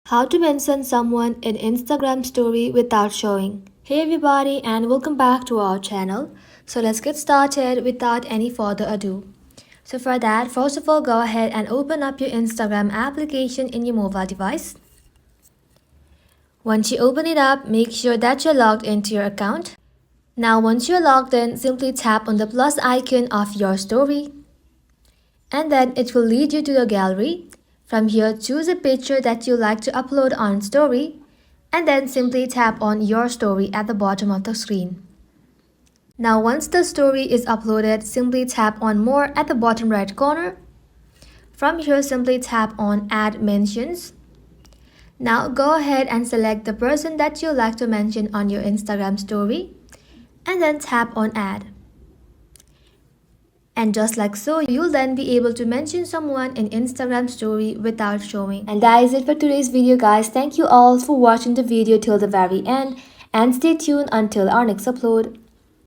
How to mention someone in Instagram story without showing. Hey everybody and welcome back to our channel. So let's get started without any further ado. So for that, first of all, go ahead and open up your Instagram application in your mobile device. Once you open it up, make sure that you're logged into your account. Now once you're logged in, simply tap on the plus icon of your story. And then it will lead you to your gallery. From here, choose a picture that you like to upload on story and then simply tap on your story at the bottom of the screen. Now once the story is uploaded, simply tap on more at the bottom right corner. From here, simply tap on add mentions. Now go ahead and select the person that you like to mention on your Instagram story and then tap on add. And just like so, you'll then be able to mention someone in Instagram story without showing. And that is it for today's video, guys. Thank you all for watching the video till the very end and stay tuned until our next upload.